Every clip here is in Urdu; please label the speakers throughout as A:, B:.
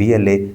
A: BLA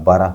A: 12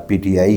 A: PTI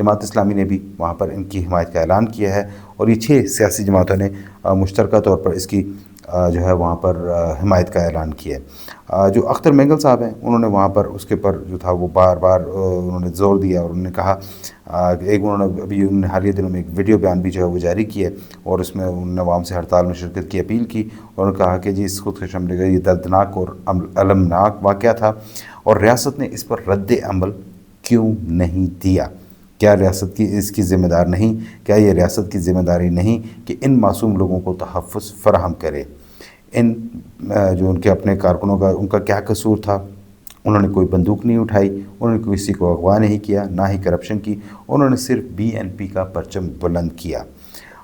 A: جماعت اسلامی نے بھی وہاں پر ان کی حمایت کا اعلان کیا ہے، اور یہ 6 سیاسی جماعتوں نے مشترکہ طور پر اس کی جو ہے وہاں پر حمایت کا اعلان کیا ہے۔ جو اختر مینگل صاحب ہیں انہوں نے وہاں پر اس کے پر جو تھا وہ بار بار انہوں نے زور دیا، اور انہوں نے کہا کہ انہوں نے ابھی حالیہ دنوں میں ایک ویڈیو بیان بھی جو ہے وہ جاری کی ہے، اور اس میں انہوں نے عوام سے ہڑتال میں شرکت کی اپیل کی، اور انہوں نے کہا کہ جی اس خودکش حملے کا یہ دردناک اور المناک واقعہ تھا، اور ریاست نے اس پر رد عمل کیوں نہیں دیا؟ کیا ریاست کی اس کی ذمہ دار نہیں؟ کیا یہ ریاست کی ذمہ داری نہیں کہ ان معصوم لوگوں کو تحفظ فراہم کرے؟ ان جو ان کے اپنے کارکنوں کا ان کا کیا قصور تھا؟ انہوں نے کوئی بندوق نہیں اٹھائی، انہوں نے کسی کو اغوا نہیں کیا، نہ ہی کرپشن کی، انہوں نے صرف BNP کا پرچم بلند کیا،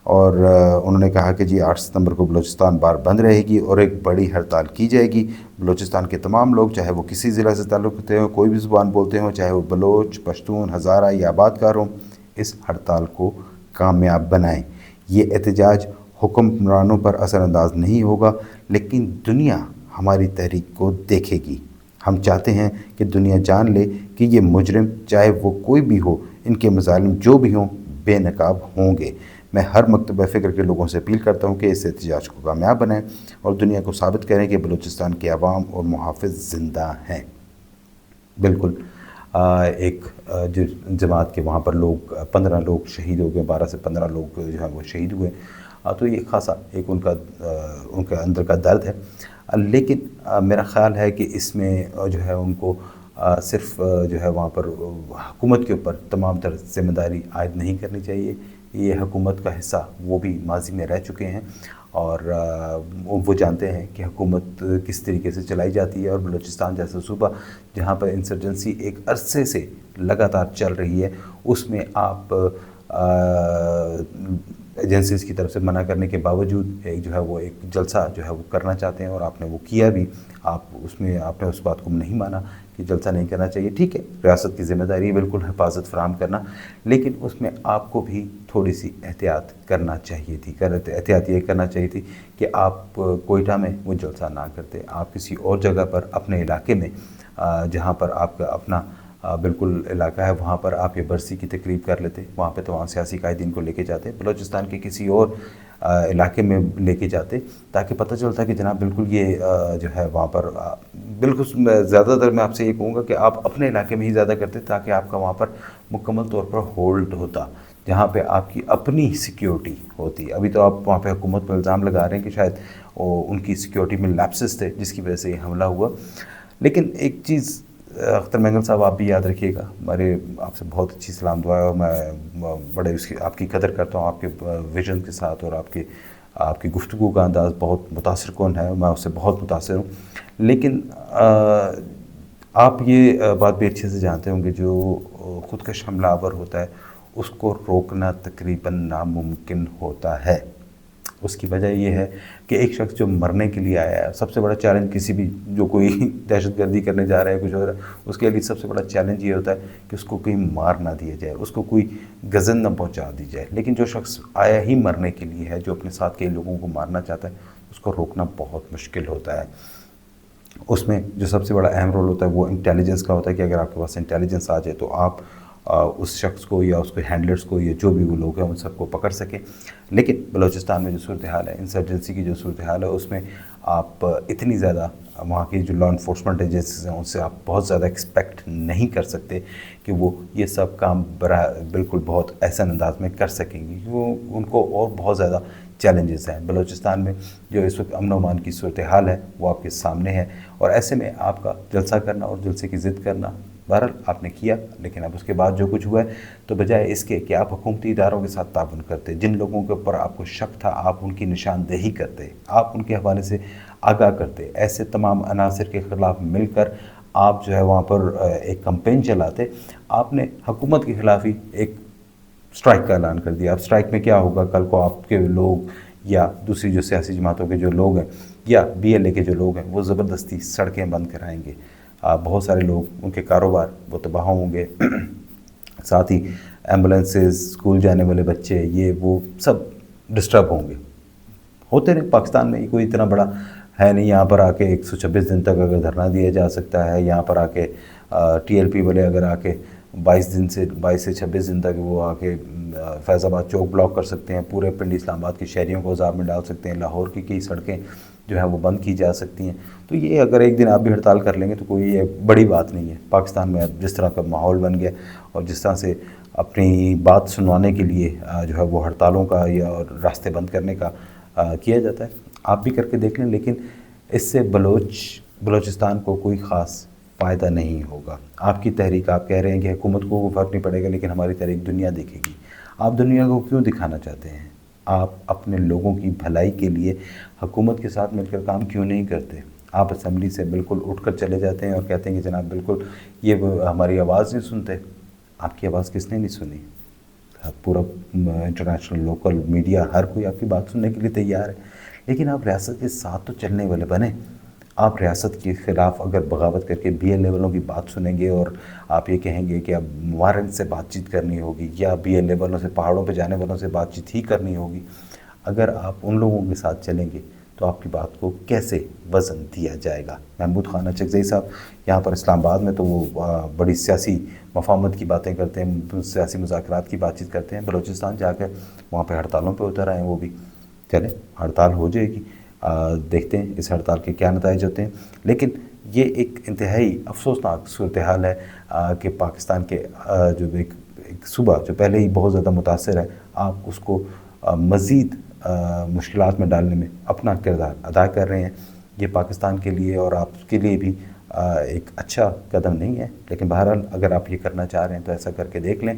A: اور انہوں نے کہا کہ جی 8 ستمبر کو بلوچستان بار بند رہے گی اور ایک بڑی ہڑتال کی جائے گی۔ بلوچستان کے تمام لوگ، چاہے وہ کسی ضلع سے تعلق رکھتے ہوں، کوئی بھی زبان بولتے ہوں، چاہے وہ بلوچ، پشتون، ہزارہ یا آباد کار ہوں، اس ہڑتال کو کامیاب بنائیں۔ یہ احتجاج حکمرانوں پر اثر انداز نہیں ہوگا، لیکن دنیا ہماری تحریک کو دیکھے گی۔ ہم چاہتے ہیں کہ دنیا جان لے کہ یہ مجرم، چاہے وہ کوئی بھی ہو، ان کے مظالم جو بھی ہوں، بے نقاب ہوں گے۔ میں ہر مکتبہ فکر کے لوگوں سے اپیل کرتا ہوں کہ اس احتجاج کو کامیاب بنائیں اور دنیا کو ثابت کریں کہ بلوچستان کے عوام اور محافظ زندہ ہیں۔ بالکل ایک جو جماعت کے وہاں پر لوگ 15 لوگ شہید ہو گئے، 12 سے 15 لوگ جو ہیں وہ شہید ہوئے، تو یہ خاصا ایک ان کا اندر کا درد ہے، لیکن میرا خیال ہے کہ اس میں جو ہے ان کو صرف جو ہے وہاں پر حکومت کے اوپر تمام تر ذمہ داری عائد نہیں کرنی چاہیے۔ یہ حکومت کا حصہ وہ بھی ماضی میں رہ چکے ہیں، اور وہ جانتے ہیں کہ حکومت کس طریقے سے چلائی جاتی ہے، اور بلوچستان جیسا صوبہ جہاں پر انسرجنسی ایک عرصے سے لگاتار چل رہی ہے، اس میں آپ ایجنسیز کی طرف سے منع کرنے کے باوجود ایک جو ہے وہ ایک جلسہ جو ہے وہ کرنا چاہتے ہیں، اور آپ نے وہ کیا بھی۔ آپ نے اس بات کو نہیں مانا کہ جلسہ نہیں کرنا چاہیے۔ ٹھیک ہے، ریاست کی ذمہ داری ہے بالکل حفاظت فراہم کرنا، لیکن اس میں آپ کو بھی تھوڑی سی احتیاط کرنا چاہیے تھی۔ احتیاط یہ کرنا چاہیے تھی کہ آپ کوئٹہ میں وہ جلسہ نہ کرتے، آپ کسی اور جگہ پر اپنے علاقے میں جہاں پر آپ کا اپنا بالکل علاقہ ہے، وہاں پر آپ یہ برسی کی تقریب کر لیتے، وہاں پہ تمام سیاسی قائدین کو لے کے جاتے، بلوچستان کے کسی اور علاقے میں لے کے جاتے، تاکہ پتہ چلتا کہ جناب بالکل یہ جو ہے وہاں پر بالکل زیادہ تر میں آپ سے یہ کہوں گا کہ آپ اپنے علاقے میں ہی زیادہ کرتے، تاکہ آپ کا وہاں پر مکمل طور پر ہولڈ ہوتا، جہاں پہ آپ کی اپنی سیکیورٹی ہوتی۔ ابھی تو آپ وہاں پہ حکومت پر الزام لگا رہے ہیں کہ شاید ان کی سیکیورٹی میں لیپسز تھے جس کی وجہ سے یہ حملہ ہوا، لیکن ایک چیز اختر مینگل صاحب آپ بھی یاد رکھیے گا، ہمارے آپ سے بہت اچھی سلام دعا ہے، اور میں بڑے آپ کی قدر کرتا ہوں، آپ کے ویژن کے ساتھ، اور آپ کی گفتگو کا انداز بہت متاثر کن ہے، میں اس سے بہت متاثر ہوں، لیکن آپ یہ بات بھی اچھے سے جانتے ہوں کہ جو خودکش حملہ آور ہوتا ہے اس کو روکنا تقریباً ناممکن ہوتا ہے۔ اس کی وجہ یہ ہے کہ ایک شخص جو مرنے کے لیے آیا ہے، سب سے بڑا چیلنج کسی بھی جو کوئی دہشت گردی کرنے جا رہا ہے کچھ ہو رہا ہے، اس کے لیے سب سے بڑا چیلنج یہ ہوتا ہے کہ اس کو کوئی مار نہ دیا جائے، اس کو کوئی گزن نہ پہنچا دی جائے، لیکن جو شخص آیا ہی مرنے کے لیے ہے، جو اپنے ساتھ کے لوگوں کو مارنا چاہتا ہے، اس کو روکنا بہت مشکل ہوتا ہے۔ اس میں جو سب سے بڑا اہم رول ہوتا ہے وہ انٹیلیجنس کا ہوتا ہے، کہ اگر آپ کے پاس انٹیلیجنس آ جائے تو آپ اس شخص کو یا اس کے ہینڈلرز کو یا جو بھی وہ لوگ ہیں ان سب کو پکڑ سکیں۔ لیکن بلوچستان میں جو صورتحال ہے، انسرجنسی کی جو صورتحال ہے، اس میں آپ اتنی زیادہ وہاں کی جو لا انفورسمنٹ ایجنسیز ہیں ان سے آپ بہت زیادہ ایکسپیکٹ نہیں کر سکتے کہ وہ یہ سب کام بالکل بہت احسن انداز میں کر سکیں گی، وہ ان کو اور بہت زیادہ چیلنجز ہیں۔ بلوچستان میں جو اس وقت امن و امان کی صورتحال ہے وہ آپ کے سامنے ہے، اور ایسے میں آپ کا جلسہ کرنا اور جلسے کی ضد کرنا بہرحال آپ نے کیا، لیکن اب اس کے بعد جو کچھ ہوا ہے تو بجائے اس کے کہ آپ حکومتی اداروں کے ساتھ تعاون کرتے، جن لوگوں کے اوپر آپ کو شک تھا آپ ان کی نشاندہی کرتے، آپ ان کے حوالے سے آگاہ کرتے، ایسے تمام عناصر کے خلاف مل کر آپ جو ہے وہاں پر ایک کمپین چلاتے، آپ نے حکومت کے خلاف ہی ایک اسٹرائک کا اعلان کر دیا۔ اب اسٹرائک میں کیا ہوگا؟ کل کو آپ کے لوگ یا دوسری جو سیاسی جماعتوں کے جو لوگ ہیں یا BLA کے جو لوگ ہیں وہ زبردستی سڑکیں بند کرائیں گے، بہت سارے لوگ ان کے کاروبار وہ تباہ ہوں گے، ساتھ ہی ایمبولینسز، اسکول جانے والے بچے، یہ وہ سب ڈسٹرب ہوں گے۔ ہوتے رہے پاکستان میں، کوئی اتنا بڑا ہے نہیں یہاں پر آ کے 126 دن تک اگر دھرنا دیا جا سکتا ہے، یہاں پر آ کے TLP والے اگر آ کے 22 سے 26 دن تک وہ آ کے فیض آباد چوک بلاک کر سکتے ہیں، پورے پنڈی اسلام آباد کے شہریوں کو عذاب میں ڈال سکتے ہیں، لاہور کی کئی سڑکیں جو ہیں وہ بند کی جا سکتی ہیں۔ تو یہ اگر ایک دن آپ بھی ہڑتال کر لیں گے تو کوئی یہ بڑی بات نہیں ہے۔ پاکستان میں اب جس طرح کا ماحول بن گیا اور جس طرح سے اپنی بات سنوانے کے لیے جو ہے وہ ہڑتالوں کا یا راستے بند کرنے کا کیا جاتا ہے، آپ بھی کر کے دیکھ لیں، لیکن اس سے بلوچستان کو کوئی خاص فائدہ نہیں ہوگا۔ آپ کی تحریک، آپ کہہ رہے ہیں کہ حکومت کو کوئی فرق نہیں پڑے گا، لیکن ہماری تحریک دنیا دیکھے گی۔ آپ دنیا کو کیوں دکھانا چاہتے ہیں؟ آپ اپنے لوگوں کی بھلائی کے لیے حکومت کے ساتھ مل کر کام کیوں نہیں کرتے؟ آپ اسمبلی سے بالکل اٹھ کر چلے جاتے ہیں اور کہتے ہیں کہ جناب بالکل یہ ہماری آواز نہیں سنتے۔ آپ کی آواز کس نے نہیں سنی؟ پورا انٹرنیشنل لوکل میڈیا ہر کوئی آپ کی بات سننے کے لیے تیار ہے، لیکن آپ ریاست کے ساتھ تو چلنے والے بنیں۔ آپ ریاست کے خلاف اگر بغاوت کر کے بی ایل اے والوں کی بات سنیں گے اور آپ یہ کہیں گے کہ اب وارنٹ سے بات چیت کرنی ہوگی یا بی ایل اے والوں سے، پہاڑوں پہ جانے والوں سے بات چیت ہی کرنی ہوگی، اگر آپ ان لوگوں کے ساتھ چلیں گے تو آپ کی بات کو کیسے وزن دیا جائے گا؟ محمود خان اچکزئی صاحب یہاں پر اسلام آباد میں تو وہ بڑی سیاسی مفاہمت کی باتیں کرتے ہیں، سیاسی مذاکرات کی بات چیت کرتے ہیں، بلوچستان جا کر وہاں پہ ہڑتالوں پہ اتر آئے ہیں وہ بھی۔ چلیں ہڑتال ہو جائے گی، دیکھتے ہیں اس ہڑتال کے کیا نتائج ہوتے ہیں، لیکن یہ ایک انتہائی افسوسناک صورتحال ہے کہ پاکستان کے جو ایک صوبہ جو پہلے ہی بہت زیادہ متاثر ہے، آپ اس کو مزید مشکلات میں ڈالنے میں اپنا کردار ادا کر رہے ہیں۔ یہ پاکستان کے لیے اور آپ کے لیے بھی ایک اچھا قدم نہیں ہے، لیکن بہرحال اگر آپ یہ کرنا چاہ رہے ہیں تو ایسا کر کے دیکھ لیں۔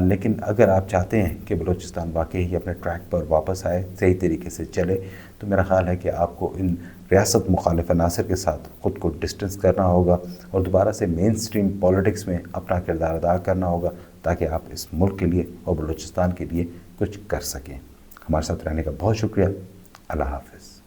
A: لیکن اگر آپ چاہتے ہیں کہ بلوچستان واقعی ہی اپنے ٹریک پر واپس آئے، صحیح طریقے سے چلے، تو میرا خیال ہے کہ آپ کو ان ریاست مخالف عناصر کے ساتھ خود کو ڈسٹنس کرنا ہوگا اور دوبارہ سے مین سٹریم پولیٹکس میں اپنا کردار ادا کرنا ہوگا، تاکہ آپ اس ملک کے لیے اور بلوچستان کے لیے کچھ کر سکیں۔ ہمارے ساتھ رہنے کا بہت شکریہ۔ اللہ حافظ۔